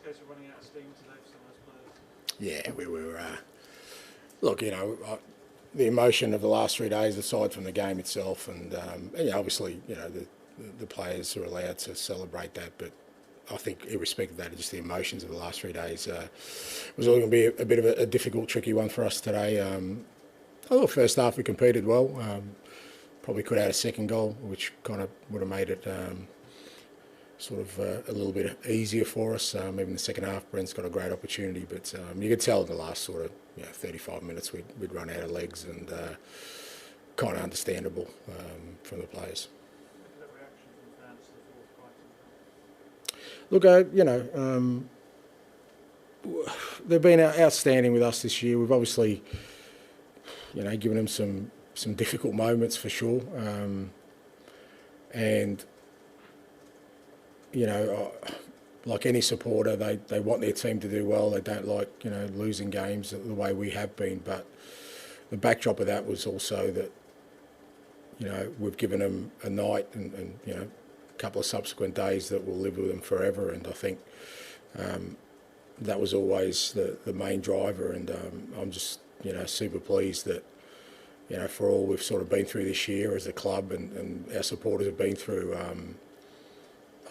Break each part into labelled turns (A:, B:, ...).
A: case of running out of steam today for some of those players?
B: Yeah, we were. Look, the emotion of the last 3 days, aside from the game itself, and obviously, the players are allowed to celebrate that, but I think irrespective of that, just the emotions of the last 3 days was all going to be a bit of a difficult, tricky one for us today. I thought first half we competed well. Probably could have had a second goal, which kind of would have made it a little bit easier for us. Even in the second half, Brent's got a great opportunity, but you could tell in the last 35 minutes we'd run out of legs, and kind of understandable from the players. Look, they've been outstanding with us this year. We've obviously, given them some difficult moments for sure, and like any supporter, they want their team to do well. They don't like losing games the way we have been. But the backdrop of that was also that we've given them a night and a couple of subsequent days that will live with them forever. And I think that was always the main driver. And I'm just super pleased that for all we've sort of been through this year as a club and our supporters have been through.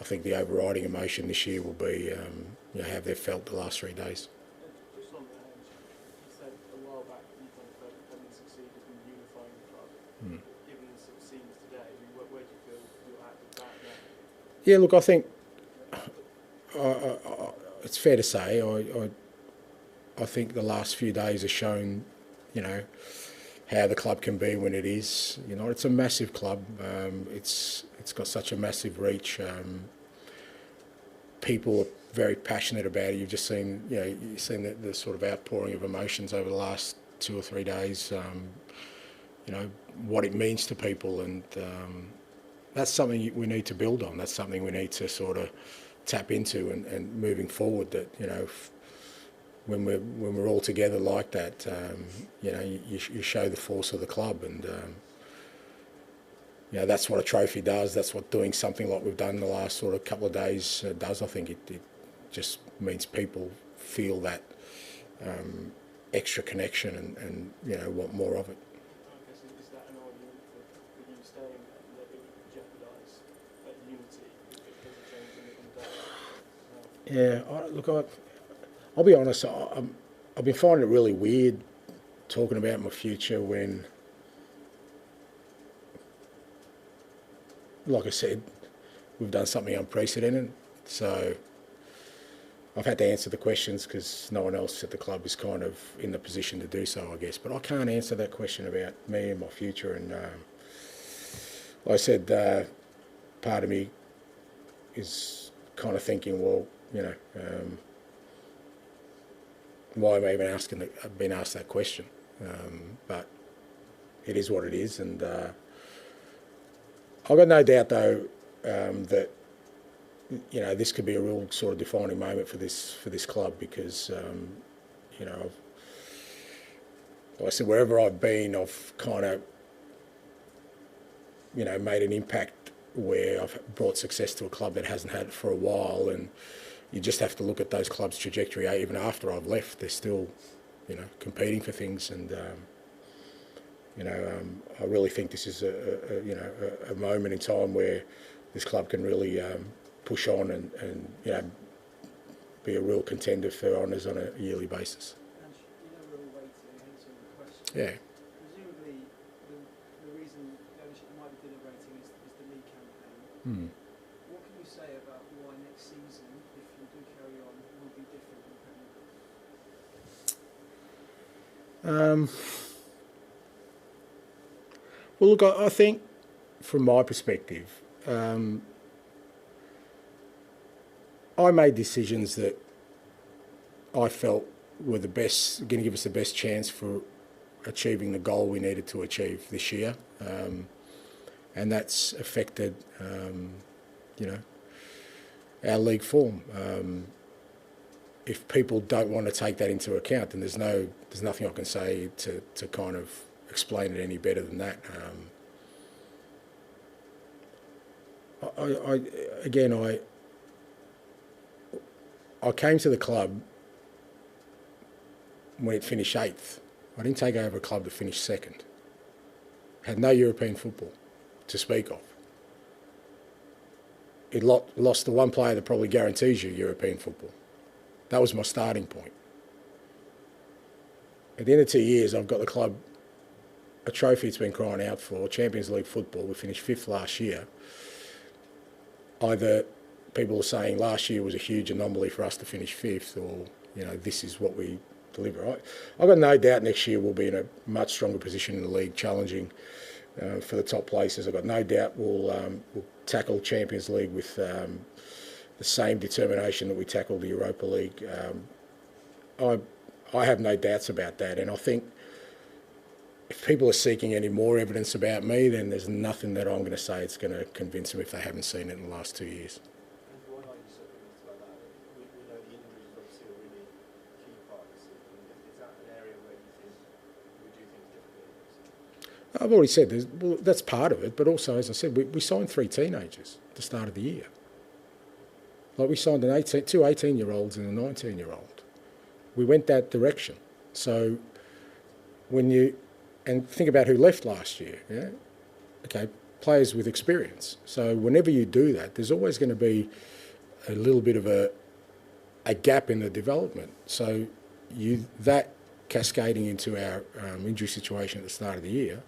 B: I think the overriding emotion this year will be how they've felt the last 3 days.
A: Just on that, you said a while back that you kind of felt having succeeded in unifying the club. Given the sort of scenes today, where do you feel you're at with that now?
B: Yeah, look, I think it's fair to say I think the last few days have shown how the club can be when it is. It's a massive club. It's got such a massive reach. People are very passionate about it. You've just seen, you've seen the sort of outpouring of emotions over the last 2 or 3 days. What it means to people, and that's something we need to build on. That's something we need to sort of tap into, and moving forward. That when we're all together like that, you show the force of the club, and that's what a trophy does. That's what doing something like we've done the last sort of couple of days does. I think it just means people feel that extra connection and want more of it.
A: I guess is that an argument for you staying and that it would jeopardise that unity if there's a change in the day?
B: I'll be honest, I've been finding it really weird talking about my future when, like I said, we've done something unprecedented. So I've had to answer the questions because no one else at the club is kind of in the position to do so, I guess. But I can't answer that question about me and my future. And like I said, part of me is kind of thinking, well, why am I even been asked that question? But it is what it is, and I've got no doubt though that this could be a real sort of defining moment for this club, because like I said, wherever I've been, I've kind of made an impact where I've brought success to a club that hasn't had it for a while, and you just have to look at those clubs' trajectory. Even after I've left, they're still, competing for things. And I really think this is a moment in time where this club can really push on and be a real contender for honours on a yearly basis.
A: And we're all waiting to answer the question.
B: Yeah.
A: Presumably, the reason the ownership might be deliberating is the league campaign. What can you say about why next season, if you do carry on, will be different in the Premier League?
B: Well, look, I think from my perspective, I made decisions that I felt were the best, going to give us the best chance for achieving the goal we needed to achieve this year, and that's affected, our league form. If people don't want to take that into account, then there's nothing I can say to kind of explain it any better than that. I came to the club when it finished 8th. I didn't take over a club that finished 2nd. Had no European football to speak of. It lost the one player that probably guarantees you European football. That was my starting point. At the end of 2 years, I've got the club a trophy it's been crying out for, Champions League football. We finished 5th last year. Either people are saying last year was a huge anomaly for us to finish 5th, or, you know, this is what we deliver. I've got no doubt next year we'll be in a much stronger position in the league, challenging for the top places. I've got no doubt we'll tackle Champions League with the same determination that we tackled the Europa League. I have no doubts about that, and I think if people are seeking any more evidence about me, then there's nothing that I'm going to say it's going to convince them if they haven't seen it in the last 2 years.
C: And why are you so convinced about that? We know the injuries are obviously a really key part of this season. Is that an area where you think we do things differently?
B: I've already said well, that's part of it, but also, as I said, we signed 3 teenagers at the start of the year. Like, we signed two 18-year-olds and a 19-year-old. We went that direction. So and think about who left last year, yeah? Okay, players with experience. So whenever you do that, there's always going to be a little bit of a gap in the development. So that cascading into our injury situation at the start of the year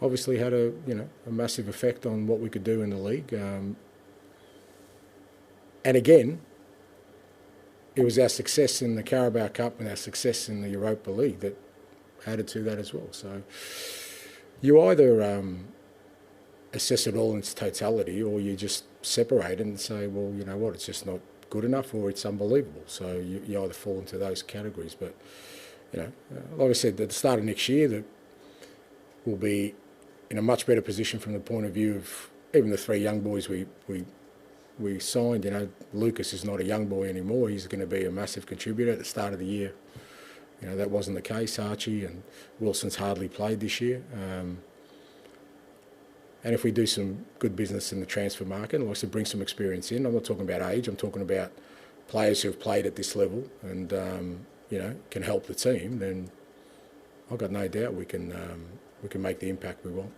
B: obviously had a massive effect on what we could do in the league. And again, it was our success in the Carabao Cup and our success in the Europa League that added to that as well. So you either assess it all in its totality, or you just separate it and say, well, you know what, it's just not good enough, or it's unbelievable. So you either fall into those categories. But, you know, like I said, at the start of next year, that we'll be in a much better position from the point of view of even the 3 young boys we signed. You know, Lucas is not a young boy anymore. He's going to be a massive contributor. At the start of the year, you know, that wasn't the case. Archie and Wilson's hardly played this year. And if we do some good business in the transfer market, like to bring some experience in, I'm not talking about age, I'm talking about players who have played at this level and, you know, can help the team, then I've got no doubt we can make the impact we want.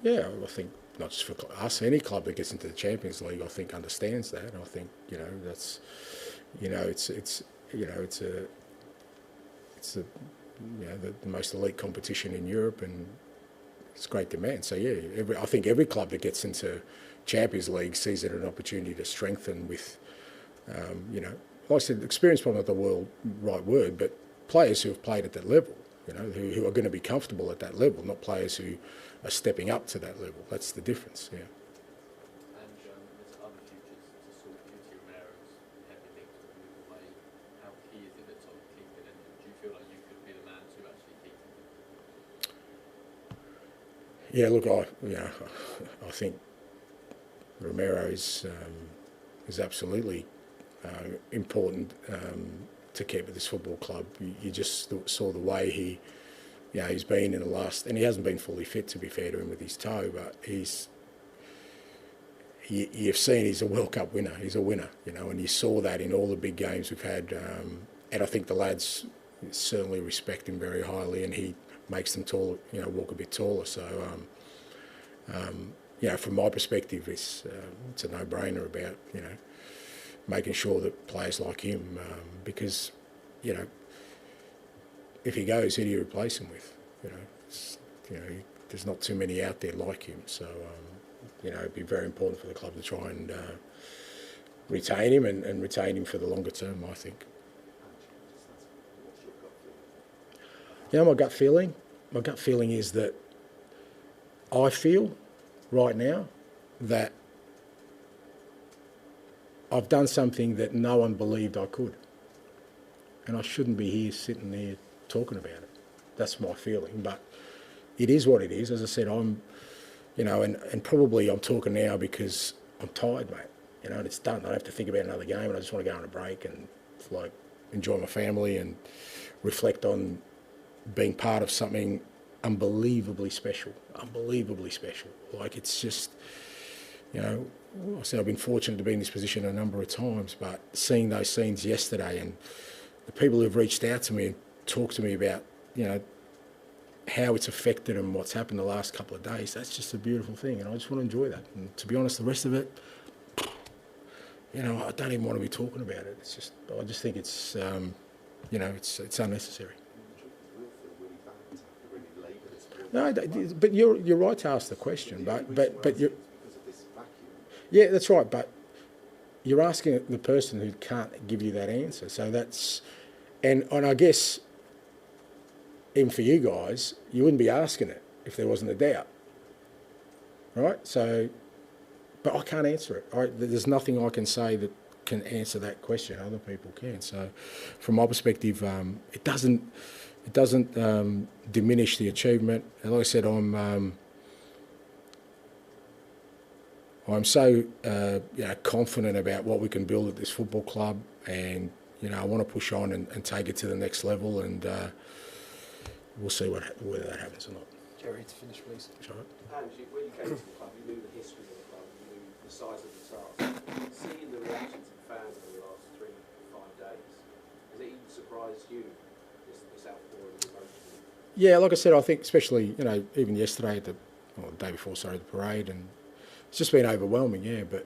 B: Yeah, I think not just for us, any club that gets into the Champions League, I think understands that. I think, you know, that's, you know, it's the most elite competition in Europe, and it's great demand. So yeah, I think every club that gets into Champions League sees it as an opportunity to strengthen with, you know, like I said, experience probably not the right word, but players who have played at that level, you know, who are going to be comfortable at that level, not players who are stepping up to that level. That's the difference, yeah.
C: And there's other futures to sort Romero's everything to move away. How key is it to keep it, and do you feel like you could be the man to actually keep it?
B: Yeah, look, I think Romero is absolutely important to keep at this football club. You just saw the way he's been in the last, and he hasn't been fully fit, to be fair to him, with his toe, but you've seen he's a World Cup winner. He's a winner, you know, and you saw that in all the big games we've had. And I think the lads certainly respect him very highly, and he makes them taller, you know, walk a bit taller. So, you know, from my perspective, it's a no-brainer about, you know, making sure that players like him, because, you know, if he goes, who do you replace him with? You know, there's not too many out there like him. So, you know, it'd be very important for the club to try and retain him and retain him for the longer term, I think. You know, my gut feeling is that I feel right now that I've done something that no one believed I could. And I shouldn't be here sitting there talking about it. That's my feeling. But it is what it is. As I said, I'm, you know, and probably I'm talking now because I'm tired, mate. You know, and it's done. I don't have to think about another game, and I just want to go on a break and, like, enjoy my family and reflect on being part of something unbelievably special. Like, it's just, you know, I said I've been fortunate to be in this position a number of times, but seeing those scenes yesterday and the people who've reached out to me and talked to me about, you know, how it's affected and what's happened the last couple of days, that's just a beautiful thing, and I just want to enjoy that. And to be honest, the rest of it, you know, I don't even want to be talking about it. It's just, I just think it's, you know, it's unnecessary. No, but you're right to ask the question, but you're, yeah, that's right, but you're asking the person who can't give you that answer. So that's, and I guess, even for you guys, you wouldn't be asking it if there wasn't a doubt, right? So, but I can't answer it. There's nothing I can say that can answer that question. Other people can. So, from my perspective, it doesn't diminish the achievement. And like I said, I'm so you know, confident about what we can build at this football club, and you know, I want to push on and take it to the next level, and we'll see whether that happens or not.
D: Jerry, to finish, please.
B: Sure.
E: Angie, when you came to the club, you knew the history of the club, you knew the size of the task. Seeing the reactions of fans over the last 3 to 5 days, has it even surprised you, this outpouring of emotion?
B: Yeah, like I said, I think especially, you know, even yesterday, the day before, sorry, the parade, and it's just been overwhelming, yeah, but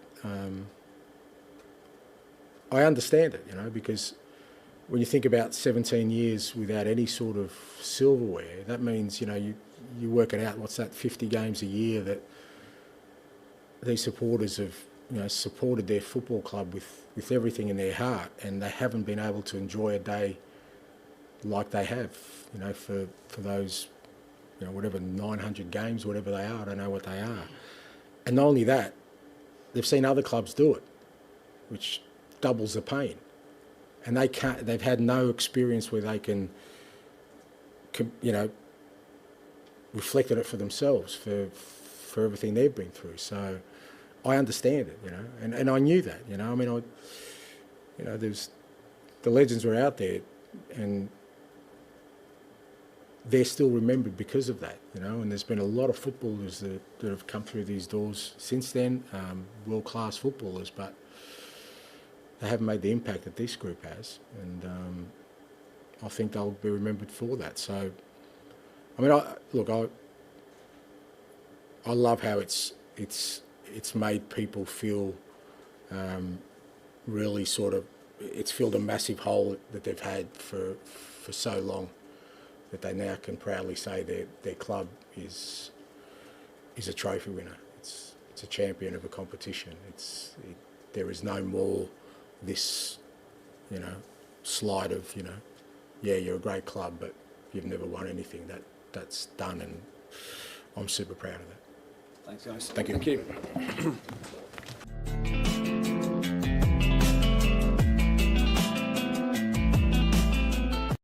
B: I understand it, you know, because when you think about 17 years without any sort of silverware, that means, you know, you work it out, what's that, 50 games a year that these supporters have, you know, supported their football club with everything in their heart, and they haven't been able to enjoy a day like they have, you know, for those, you know, whatever, 900 games, whatever they are, I don't know what they are. And not only that, they've seen other clubs do it, which doubles the pain. And they've had no experience where they can, you know, reflect on it for themselves, for everything they've been through. So I understand it, you know, and I knew that, you know. I mean, you know, the legends were out there, and they're still remembered because of that, you know, and there's been a lot of footballers that have come through these doors since then, world-class footballers, but they haven't made the impact that this group has, and I think they'll be remembered for that. So, I mean, I love how it's made people feel really sort of, it's filled a massive hole that they've had for so long, that they now can proudly say their club is a trophy winner. It's a champion of a competition. There is no more this, you know, slide of, you know, yeah, you're a great club, but you've never won anything. That's done, and I'm super proud of that.
D: Thanks, guys.
B: Thank you.
D: Thank you.